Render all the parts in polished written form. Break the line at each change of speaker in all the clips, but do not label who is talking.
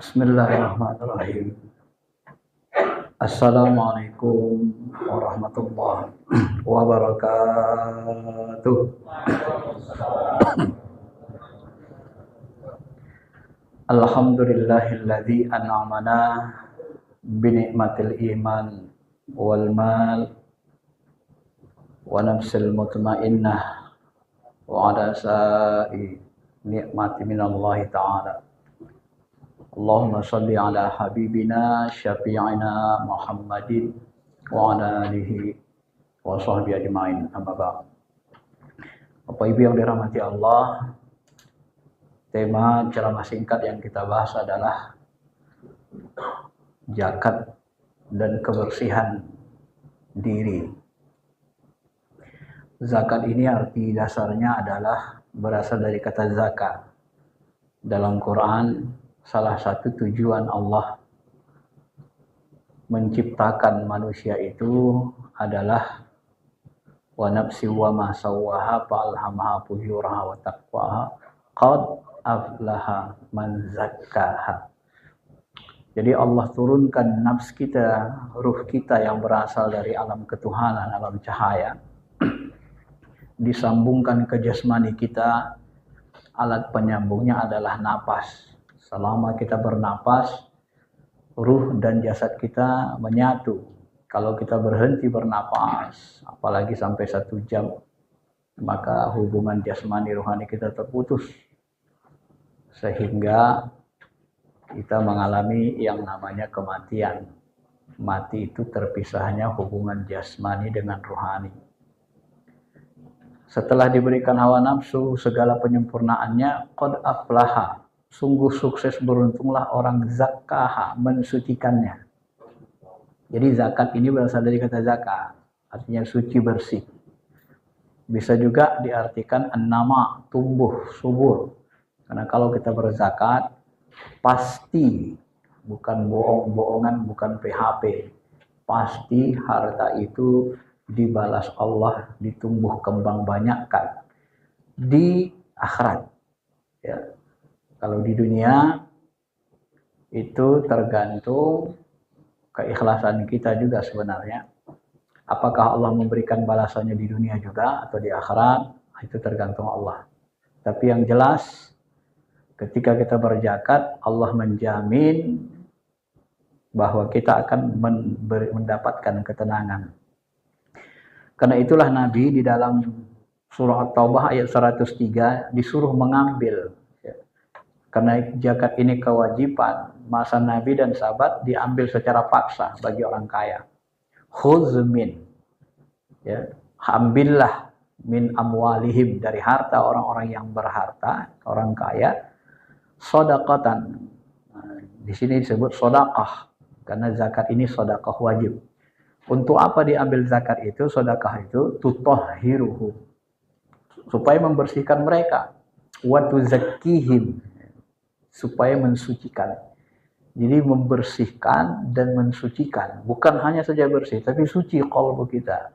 Bismillahirrahmanirrahim. Assalamualaikum warahmatullahi wabarakatuh. Alhamdulillahilladzi an'amana binikmatil iman wal mal wa nafsil mutmainnah wa ala sa'i nikmati minallahi ta'ala. Allahumma salli ala habibina syafi'ina Muhammadin wa ala alihi wa sahbihi ajma'in, amma ba'd. Bapak Ibu yang dirahmati Allah, tema ceramah singkat yang kita bahas adalah zakat dan kebersihan diri. Zakat ini arti dasarnya adalah berasal dari kata zakat. Dalam Quran, salah satu tujuan Allah menciptakan manusia itu adalah wa nafsi wa ma sawwaha fa alhamaha fujuraha wa taqwaha qad aflaha man zakkaha. Jadi Allah turunkan nafs kita, ruh kita yang berasal dari alam ketuhanan, alam cahaya, disambungkan ke jasmani kita. Alat penyambungnya adalah napas. Selama kita bernapas, ruh dan jasad kita menyatu. Kalau kita berhenti bernapas, apalagi sampai 1 jam, maka hubungan jasmani rohani kita terputus. Sehingga kita mengalami yang namanya kematian. Mati itu terpisahnya hubungan jasmani dengan rohani. Setelah diberikan hawa nafsu, segala penyempurnaannya, qad aflaha. Sungguh sukses, beruntunglah orang zakkaha, mensucikannya. Jadi zakat ini berasal dari kata zakat, artinya suci bersih. Bisa juga diartikan an-nama, tumbuh, subur. Karena kalau kita berzakat, pasti, bukan bohong-bohongan, bukan PHP, pasti harta itu dibalas Allah, ditumbuh kembang banyakkan di akhirat. Ya. Kalau di dunia itu tergantung keikhlasan kita juga sebenarnya. Apakah Allah memberikan balasannya di dunia juga atau di akhirat, itu tergantung Allah. Tapi yang jelas ketika kita berzakat, Allah menjamin bahwa kita akan mendapatkan ketenangan. Karena itulah Nabi di dalam surah At-Taubah ayat 103 disuruh mengambil. Karena zakat ini kewajiban, masa Nabi dan sahabat diambil secara paksa bagi orang kaya. Khudz min, ya, ambillah min amwalihim, dari harta orang-orang yang berharta, orang kaya, shadaqatan. Di sini disebut sedekah karena zakat ini sedekah wajib. Untuk apa diambil zakat itu, sedekah itu? Tutahhiruhum, supaya membersihkan mereka, wa tuzakkihim, supaya mensucikan. Jadi membersihkan dan mensucikan, bukan hanya saja bersih, tapi suci qalbu kita.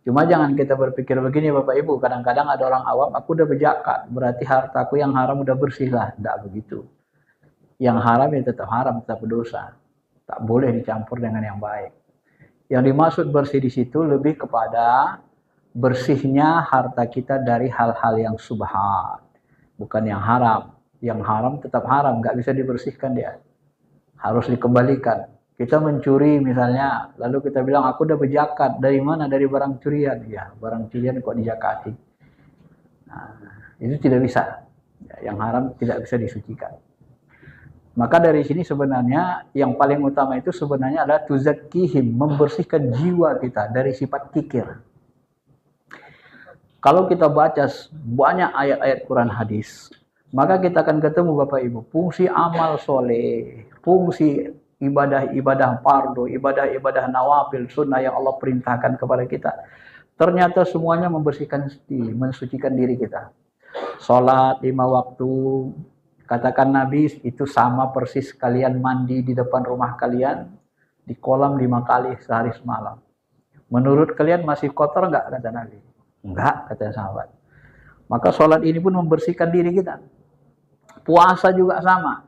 Cuma jangan kita berpikir begini Bapak Ibu, kadang-kadang ada orang awam, aku udah berzakat, berarti hartaku yang haram udah bersih lah. Tidak begitu. Yang haram ya tetap haram, tetap dosa. Tak boleh dicampur dengan yang baik. Yang dimaksud bersih di situ lebih kepada bersihnya harta kita dari hal-hal yang subhat, bukan yang haram. Yang haram tetap haram, nggak bisa dibersihkan dia. Harus dikembalikan. Kita mencuri misalnya, lalu kita bilang aku udah berzakat. Dari mana? Dari barang curian. Ya, barang curian kok dizakati. Nah, itu tidak bisa. Yang haram tidak bisa disucikan. Maka dari sini sebenarnya yang paling utama itu sebenarnya adalah tuzakkihim, membersihkan jiwa kita dari sifat kikir. Kalau kita baca banyak ayat-ayat Quran hadis, maka kita akan ketemu Bapak Ibu, fungsi amal soleh, fungsi ibadah-ibadah fardu, ibadah-ibadah nawafil, sunnah yang Allah perintahkan kepada kita. Ternyata semuanya membersihkan diri, mensucikan diri kita. Salat 5 waktu, katakan Nabi, itu sama persis kalian mandi di depan rumah kalian, di kolam 5 kali sehari semalam. Menurut kalian masih kotor enggak, kata Nabi? Enggak, kata sahabat. Maka sholat ini pun membersihkan diri kita. Puasa juga sama.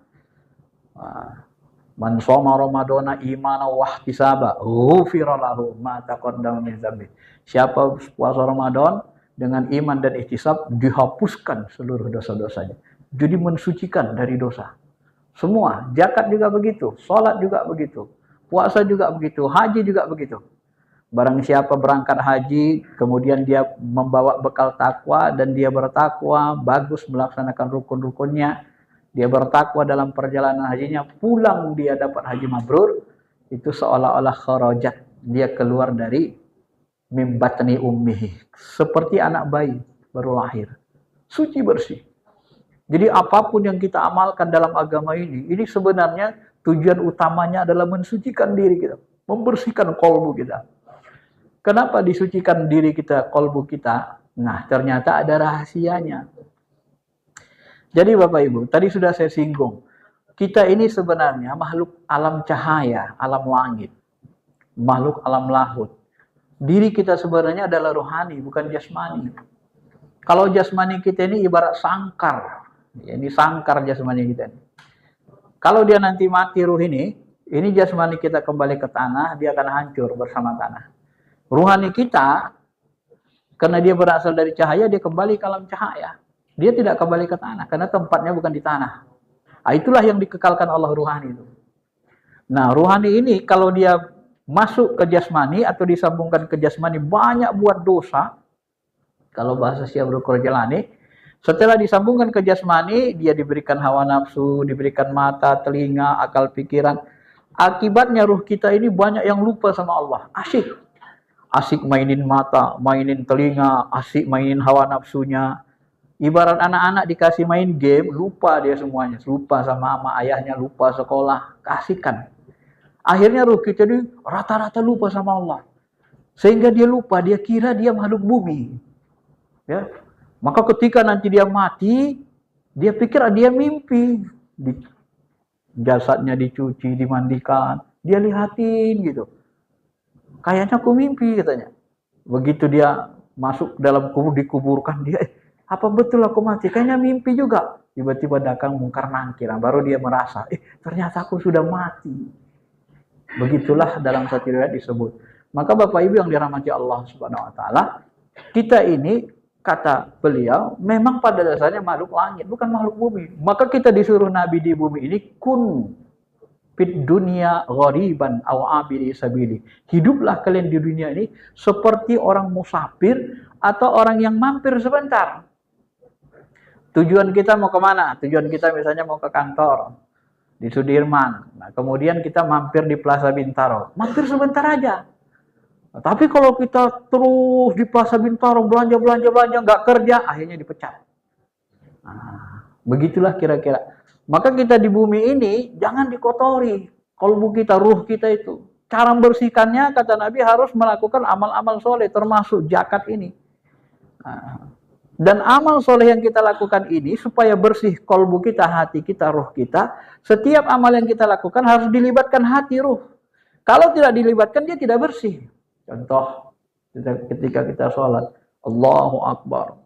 Man shoma ramadhana imana wa ihtisaba ghufira lahu ma taqaddama min dzambi. Siapa puasa Ramadan dengan iman dan ihtisab, dihapuskan seluruh dosa-dosanya. Jadi mensucikan dari dosa. Semua, zakat juga begitu, salat juga begitu, puasa juga begitu, haji juga begitu. Barang siapa berangkat haji, kemudian dia membawa bekal takwa dan dia bertakwa, bagus melaksanakan rukun-rukunnya, dia bertakwa dalam perjalanan hajinya, pulang dia dapat haji mabrur, itu seolah-olah kharajat, dia keluar dari mim batni ummihi, seperti anak bayi baru lahir, suci bersih. Jadi apapun yang kita amalkan dalam agama ini sebenarnya tujuan utamanya adalah mensucikan diri kita, membersihkan kolbu kita. Kenapa disucikan diri kita, kolbu kita? Nah, ternyata ada rahasianya. Jadi Bapak Ibu, tadi sudah saya singgung, kita ini sebenarnya makhluk alam cahaya, alam langit, makhluk alam lahut. Diri kita sebenarnya adalah rohani, bukan jasmani. Kalau jasmani kita ini ibarat sangkar, ini sangkar jasmani kita ini. Kalau dia nanti mati ruh ini jasmani kita kembali ke tanah, dia akan hancur bersama tanah. Ruhani kita, karena dia berasal dari cahaya, dia kembali ke alam cahaya. Dia tidak kembali ke tanah, karena tempatnya bukan di tanah. Nah, itulah yang dikekalkan Allah ruhani itu. Nah, ruhani ini kalau dia masuk ke jasmani atau disambungkan ke jasmani, banyak buat dosa. Kalau bahasa Syiah Jalani, setelah disambungkan ke jasmani, dia diberikan hawa nafsu, diberikan mata, telinga, akal pikiran. Akibatnya ruh kita ini banyak yang lupa sama Allah. Asik mainin mata, mainin telinga, asik mainin hawa nafsunya. Ibarat anak-anak dikasih main game, lupa dia semuanya. Lupa sama ayahnya, lupa sekolah, kasihkan. Akhirnya ruh kita ini rata-rata lupa sama Allah. Sehingga dia lupa, dia kira dia makhluk bumi. Ya. Maka ketika nanti dia mati, dia pikir dia mimpi. Jasadnya dicuci, dimandikan, dia lihatin gitu. Kayaknya aku mimpi katanya. Begitu dia masuk dalam kubur, dikuburkan, dia apa betul aku mati? Kayaknya mimpi juga. Tiba-tiba datang mungkar nangkir, baru dia merasa, ternyata aku sudah mati. Begitulah dalam satu riwayat disebut. Maka Bapak Ibu yang dirahmati Allah Subhanahu wa taala, kita ini kata beliau memang pada dasarnya makhluk langit, bukan makhluk bumi. Maka kita disuruh nabi di bumi ini kun fid dunya ghariban aw abiri sabili. Hiduplah kalian di dunia ini seperti orang musafir atau orang yang mampir sebentar. Tujuan kita mau kemana? Tujuan kita misalnya mau ke kantor di Sudirman. Nah, kemudian kita mampir di Plaza Bintaro. Mampir sebentar aja. Nah, tapi kalau kita terus di Plaza Bintaro belanja, nggak kerja, akhirnya dipecat. Nah, begitulah kira-kira. Maka kita di bumi ini jangan dikotori kolbu kita, ruh kita itu. Cara membersihkannya kata Nabi harus melakukan amal-amal soleh, termasuk zakat ini. Nah, dan amal soleh yang kita lakukan ini supaya bersih kolbu kita, hati kita, ruh kita. Setiap amal yang kita lakukan harus dilibatkan hati, ruh. Kalau tidak dilibatkan dia tidak bersih. Contoh ketika kita sholat, Allahu Akbar.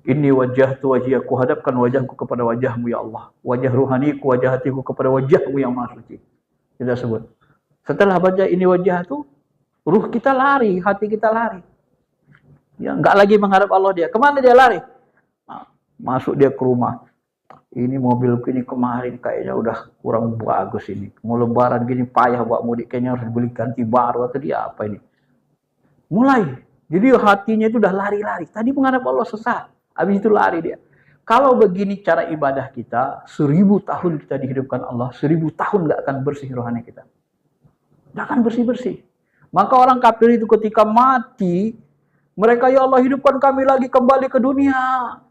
Inni wajjahtu wajhi, aku hadapkan wajahku kepada wajahmu ya Allah. Wajah ruhaniku, wajah hatiku kepada wajahmu yang maha suci. Kita sebut. Setelah baca ini wajah itu, ruh kita lari, hati kita lari. Ya, nggak lagi menghadap Allah dia. Kemana dia lari? Nah, masuk dia ke rumah. Ini mobilku ini kemarin kayaknya udah kurang bagus ini. Mau lebaran gini payah buat mudik, kayaknya harus beli ganti baru atau dia apa ini. Mulai. Jadi hatinya itu udah lari-lari. Tadi menghadap Allah sesat. Habis itu lari dia. Kalau begini cara ibadah kita, 1000 tahun kita dihidupkan Allah, 1000 tahun nggak akan bersih rohani kita. Nggak akan bersih-bersih. Maka orang kafir itu ketika mati, mereka, ya Allah hidupkan kami lagi kembali ke dunia.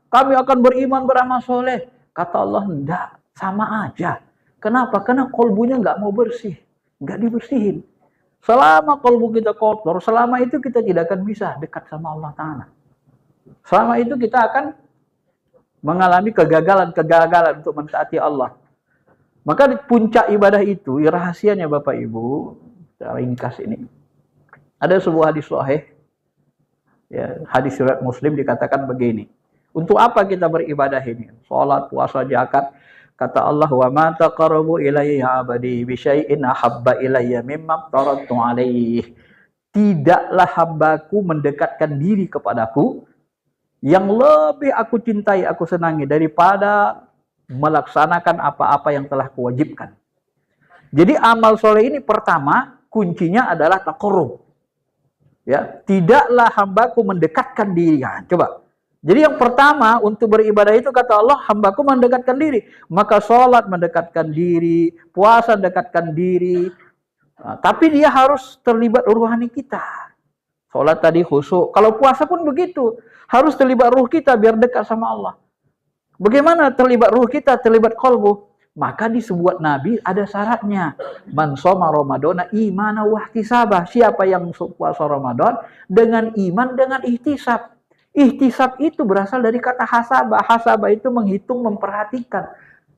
Kami akan beriman, beramal soleh. Kata Allah, enggak, sama aja. Kenapa? Karena kolbunya nggak mau bersih. Nggak dibersihin. Selama kolbu kita kotor, selama itu kita tidak akan bisa dekat sama Allah Ta'ala. Selama itu kita akan mengalami kegagalan untuk mentaati Allah. Maka di puncak ibadah itu, rahasianya Bapak Ibu, secara ringkas ini. Ada sebuah hadis sahih. Ya, hadis riwayat Muslim dikatakan begini. Untuk apa kita beribadah ini? Salat, puasa, zakat. Kata Allah, "Wa ma taqarrabu ilayya 'abdi bi syai'in ahabba ilayya mimma taradtu 'alaihi." Tidaklah hambaku mendekatkan diri kepadaku yang lebih aku cintai, aku senangi daripada melaksanakan apa-apa yang telah kuwajibkan. Jadi amal soleh ini pertama kuncinya adalah taqarrub. Ya, tidaklah hambaku mendekatkan diri. Nah, coba. Jadi yang pertama untuk beribadah itu kata Allah, hambaku mendekatkan diri. Maka sholat mendekatkan diri, puasa mendekatkan diri. Nah, tapi dia harus terlibat rohani kita. Sholat tadi khusyuk. Kalau puasa pun begitu. Harus terlibat ruh kita biar dekat sama Allah. Bagaimana terlibat ruh kita, terlibat kolbu? Maka di sebuah Nabi ada syaratnya. Man shoma Ramadana imana wa ihtisabah. Siapa yang puasa Ramadan dengan iman, dengan ihtisab. Ihtisab itu berasal dari kata hasabah. Hasabah itu menghitung, memperhatikan.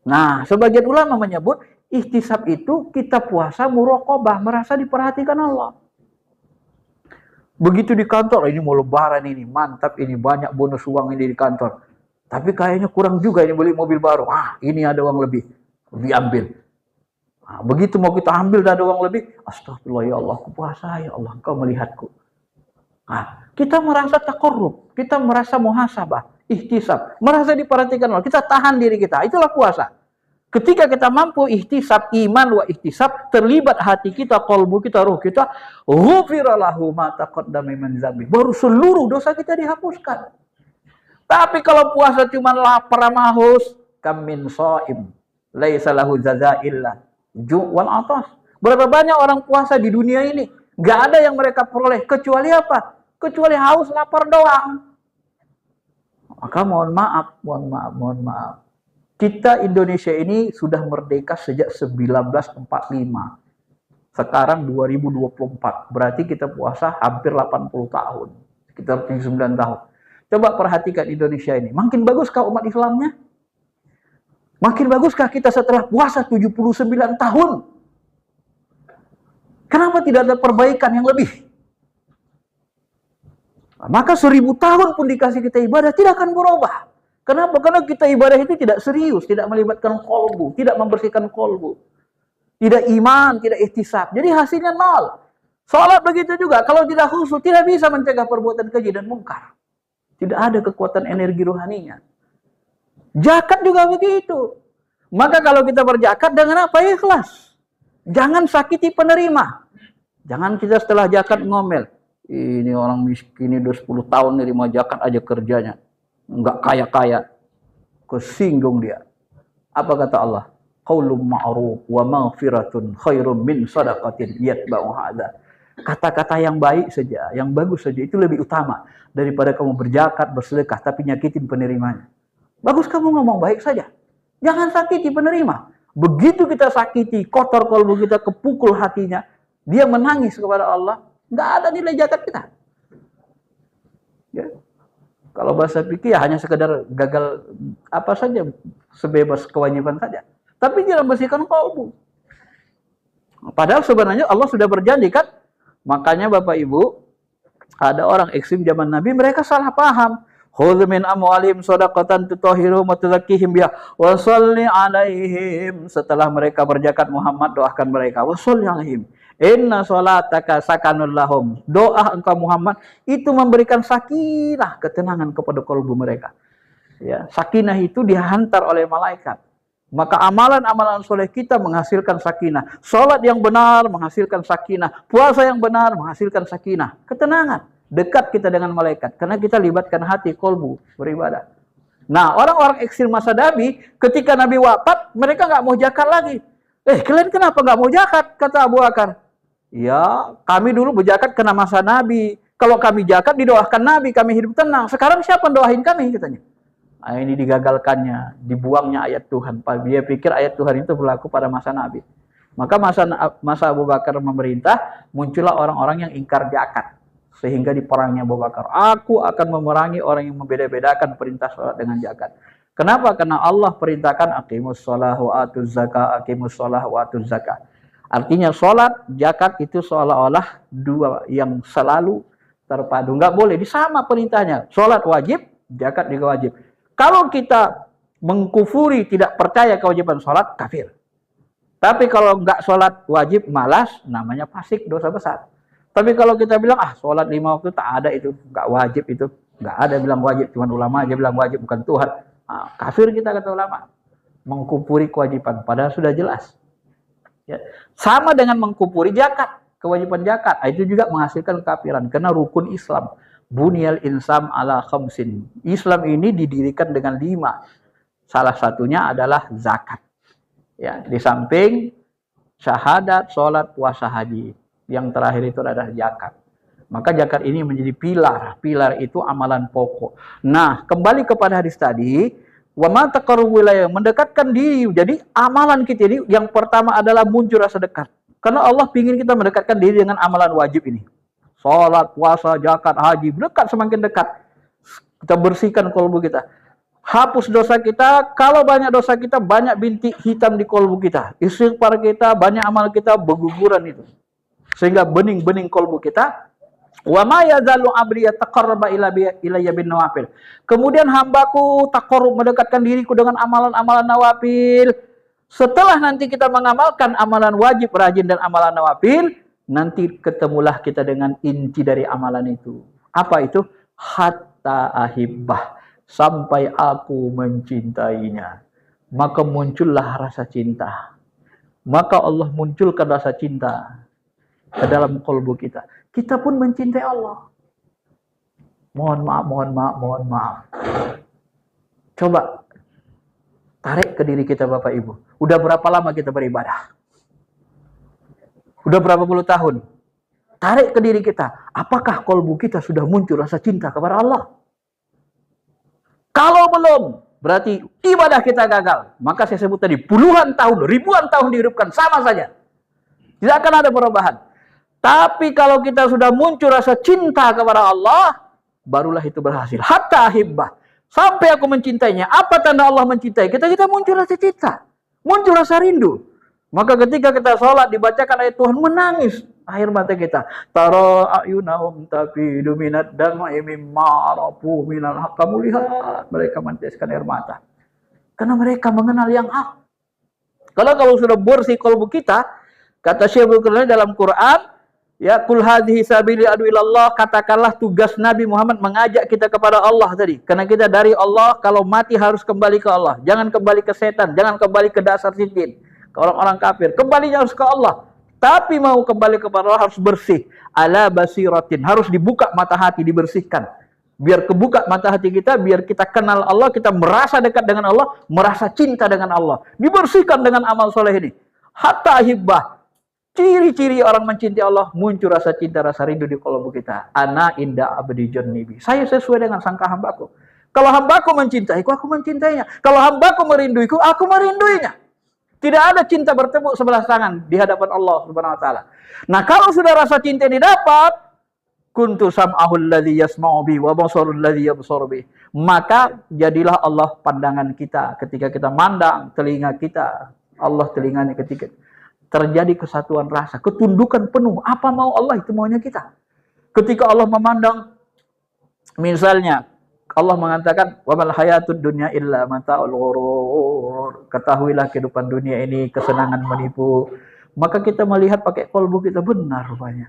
Nah, sebagian ulama menyebut ihtisab itu kita puasa muraqabah, merasa diperhatikan Allah. Begitu di kantor, ini mau lebaran ini, mantap ini, banyak bonus uang ini di kantor. Tapi kayaknya kurang juga ini beli mobil baru. Ini ada uang lebih, diambil. Begitu mau kita ambil dan ada uang lebih, astagfirullah ya Allah, aku puasa ya Allah, Engkau melihatku. Kita merasa taqarrub, kita merasa muhasabah, ihtisab, merasa diperhatikan Allah, kita tahan diri kita, itulah puasa. Ketika kita mampu ihtisab, iman wa ihtisab, terlibat hati kita, qalbu kita, ruh kita, ghufira lahu ma taqaddama min dzambi. Baru seluruh dosa kita dihapuskan. Tapi kalau puasa cuma lapar sama haus, kam min shaim laisa lahu jazaa illa ju' wal atas. Berapa banyak orang puasa di dunia ini, nggak ada yang mereka peroleh kecuali apa? Kecuali haus, lapar doang. Maka mohon maaf. Kita Indonesia ini sudah merdeka sejak 1945. Sekarang 2024. Berarti kita puasa hampir 80 tahun. Sekitar 79 tahun. Coba perhatikan Indonesia ini. Makin baguskah umat Islamnya? Makin baguskah kita setelah puasa 79 tahun? Kenapa tidak ada perbaikan yang lebih? Maka 1000 tahun pun dikasih kita ibadah tidak akan berubah. Kenapa? Karena kita ibadah itu tidak serius, tidak melibatkan kolbu, tidak membersihkan kolbu. Tidak iman, tidak ihtisab. Jadi hasilnya nol. Salat begitu juga. Kalau tidak khusyuk, tidak bisa mencegah perbuatan keji dan mungkar. Tidak ada kekuatan energi rohaninya. Zakat juga begitu. Maka kalau kita berzakat dengan apa? Ikhlas. Jangan sakiti penerima. Jangan kita setelah zakat ngomel. Ini orang miskin ini udah 10 tahun nerima zakat aja kerjanya. Enggak kaya-kaya. Kesinggung dia. Apa kata Allah? Qaulun ma'ruf wa maghfiratun khairum min shadaqatin yatba'u hadza. Kata-kata yang baik saja, yang bagus saja itu lebih utama daripada kamu berzakat, bersedekah tapi nyakitin penerimanya. Bagus kamu ngomong baik saja. Jangan sakiti penerima. Begitu kita sakiti, kotor kalbu kita, kepukul hatinya, dia menangis kepada Allah, nggak ada nilai zakat kita. Ya. Kalau bahasa fikih ya hanya sekedar gagal apa saja, sebebas kewajiban saja. Tapi dia membersihkan kalbu. Padahal sebenarnya Allah sudah berjanji kan. Makanya Bapak Ibu, ada orang ekstrim zaman Nabi, mereka salah paham. Khudz min amwalihim shadaqatan tutahhiruhum wa tuzakkihim biha wa shalli 'alaihim. Setelah mereka berzakat, Muhammad doakan mereka, wa shalli 'alaihim. Inna sholataka sakanul lahum. Doa engkau Muhammad itu memberikan sakinah, ketenangan kepada kalbu mereka. Ya, sakinah itu dihantar oleh malaikat. Maka amalan-amalan soleh kita menghasilkan sakinah. Sholat yang benar menghasilkan sakinah. Puasa yang benar menghasilkan sakinah. Ketenangan. Dekat kita dengan malaikat. Karena kita libatkan hati, kalbu, beribadah. Nah, orang-orang ekstrim masa Nabi, ketika Nabi wafat, mereka nggak mau zakat lagi. Kalian kenapa nggak mau zakat? Kata Abu Bakar. Ya, kami dulu berzakat kena masa Nabi. Kalau kami zakat didoakan Nabi, kami hidup tenang. Sekarang siapa doain kami? Katanya. Nah, ini digagalkannya, dibuangnya ayat Tuhan. Dia pikir ayat Tuhan itu berlaku pada masa Nabi. Maka masa Abu Bakar memerintah, muncullah orang-orang yang ingkar zakat. Sehingga diperangnya Abu Bakar. Aku akan memerangi orang yang membeda-bedakan perintah sholat dengan zakat. Kenapa? Karena Allah perintahkan aqimus sholah wa atuz zakah, aqimus sholah wa atuz zakah. Artinya sholat, zakat itu seolah-olah dua yang selalu terpadu. Nggak boleh, sama perintahnya. Sholat wajib, zakat juga wajib. Kalau kita mengkufuri, tidak percaya kewajiban sholat, kafir. Tapi kalau nggak sholat wajib, malas, namanya fasik, dosa besar. Tapi kalau kita bilang, sholat 5 waktu tak ada itu, nggak wajib itu. Nggak ada bilang wajib, cuma ulama aja bilang wajib, bukan Tuhan. Kafir kita kata ulama. Mengkufuri kewajiban, padahal sudah jelas. Ya. Sama dengan mengkufuri zakat, kewajiban zakat. Itu juga menghasilkan kekafiran, karena rukun Islam. Bunyal insam ala khamsin. Islam ini didirikan dengan 5. Salah satunya adalah zakat. Ya, di samping syahadat, sholat, puasa, haji. Yang terakhir itu adalah zakat. Maka zakat ini menjadi pilar. Pilar itu amalan pokok. Nah, kembali kepada hadis tadi, wa ma taqarrub wilayah, mendekatkan diri. Jadi amalan kita ini yang pertama adalah muncul rasa dekat. Karena Allah ingin kita mendekatkan diri dengan amalan wajib ini. Sholat, puasa, zakat, haji, dekat, semakin dekat. Kita bersihkan kolbu kita. Hapus dosa kita. Kalau banyak dosa kita, banyak bintik hitam di kolbu kita. Istighfar kita, banyak amal kita berguguran itu. Sehingga bening-bening kolbu kita. Wa ma yazalu abdi yataqarraba ilayya bin nawafil. Kemudian hambaku taqarrub, mendekatkan diriku dengan amalan-amalan nawafil. Setelah nanti kita mengamalkan amalan wajib, rajin, dan amalan nawafil, nanti ketemulah kita dengan inti dari amalan itu. Apa itu? Hatta ahibbah, sampai aku mencintainya. Maka muncullah rasa cinta. Maka Allah munculkan rasa cinta ke dalam kolbu kita. Kita pun mencintai Allah. Mohon maaf. Coba tarik ke diri kita Bapak Ibu. Udah berapa lama kita beribadah? Udah berapa puluh tahun? Tarik ke diri kita. Apakah kolbu kita sudah muncul rasa cinta kepada Allah? Kalau belum, berarti ibadah kita gagal. Maka saya sebut tadi, puluhan tahun, ribuan tahun dihidupkan, sama saja. Tidak akan ada perubahan. Tapi kalau kita sudah muncul rasa cinta kepada Allah, barulah itu berhasil. Hatta ahibbah, sampai aku mencintainya. Apa tanda Allah mencintai? Kita muncul rasa cinta. Muncul rasa rindu. Maka ketika kita sholat, dibacakan ayat Tuhan, menangis air mata kita. Tara ayunahum tafidu minad dam'i mimma arafu minal haqq. Kamu lihat mereka meneteskan air mata. Karena mereka mengenal yang hak. Kalau sudah bersih kolbu kita, kata Syekh Al-Qur'an dalam Quran, ya kul hadhihi sabili adu ilallah, katakanlah tugas Nabi Muhammad mengajak kita kepada Allah tadi. Karena kita dari Allah, kalau mati harus kembali ke Allah. Jangan kembali ke setan, jangan kembali ke dasar sidin. Orang-orang kafir, kembalinya harus ke Allah. Tapi mau kembali kepada Allah harus bersih. Ala basiratin, harus dibuka mata hati, dibersihkan. Biar kebuka mata hati kita, biar kita kenal Allah, kita merasa dekat dengan Allah, merasa cinta dengan Allah. Dibersihkan dengan amal soleh ini. Hatta hibbah. Ciri-ciri orang mencintai Allah, muncul rasa cinta, rasa rindu di kolbu kita. Ana inda abdi jonnibi. Saya sesuai dengan sangka hambaku. Kalau hambaku mencintaiku, aku mencintainya. Kalau hambaku merinduiku, aku merinduinya. Tidak ada cinta bertepuk sebelah tangan di hadapan Allah Subhanahu wa taala. Nah, kalau sudah rasa cinta didapat, kuntu sam'ahul ladzi yasma'u bi wa basarul ladzi yabsuru bi. Maka jadilah Allah pandangan kita ketika kita mandang, telinga kita Allah telinganya ketika terjadi kesatuan rasa, ketundukan penuh. Apa mau Allah, itu maunya kita. Ketika Allah memandang, misalnya Allah mengatakan, wa mal hayatud dunya illa mata'ul ghurur. Ketahuilah kehidupan dunia ini kesenangan menipu. Maka kita melihat pakai kolbu kita, benar rupanya.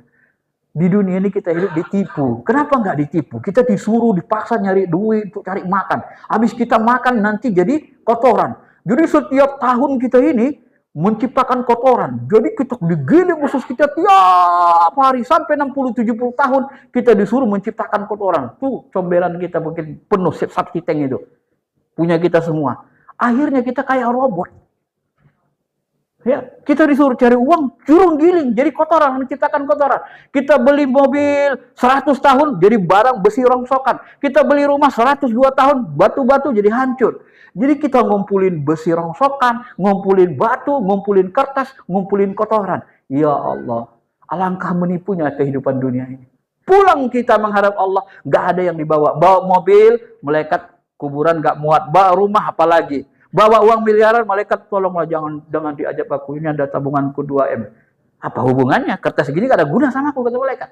Di dunia ini kita hidup ditipu. Kenapa nggak ditipu? Kita disuruh, dipaksa nyari duit untuk cari makan. Habis kita makan nanti jadi kotoran. Jadi setiap tahun kita ini menciptakan kotoran. Jadi kita digiling usus kita tiap hari sampai 60-70 tahun kita disuruh menciptakan kotoran. Tuh comberan kita mungkin penuh septic tank itu. Punya kita semua. Akhirnya kita kayak robot. Ya, kita disuruh cari uang, suruh giling jadi kotoran, menciptakan kotoran. Kita beli mobil 100 tahun jadi barang besi rongsokan. Kita beli rumah 102 tahun, batu-batu jadi hancur. Jadi kita ngumpulin besi rongsokan, ngumpulin batu, ngumpulin kertas, ngumpulin kotoran. Ya Allah, alangkah menipunya kehidupan dunia ini. Pulang kita menghadap Allah, nggak ada yang dibawa. Bawa mobil, malaikat kuburan nggak muat. Bawa rumah apalagi. Bawa uang miliaran, malaikat tolonglah jangan diajak aku. Ini ada tabunganku 2M. Apa hubungannya? Kertas segini gak ada guna sama aku, kata malaikat.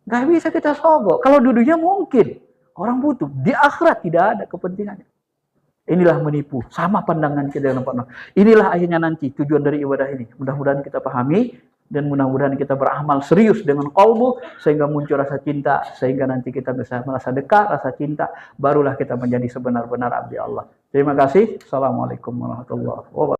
Gak bisa kita sogok. Kalau dudunya mungkin. Orang butuh. Di akhirat tidak ada kepentingannya. Inilah menipu. Sama pandangan kita dengan Pak Nur. Inilah akhirnya nanti tujuan dari ibadah ini. Mudah-mudahan kita pahami dan mudah-mudahan kita beramal serius dengan qalbu sehingga muncul rasa cinta, sehingga nanti kita bisa merasa dekat, rasa cinta, barulah kita menjadi sebenar-benar abdi Allah. Terima kasih. Assalamualaikum warahmatullahi wabarakatuh.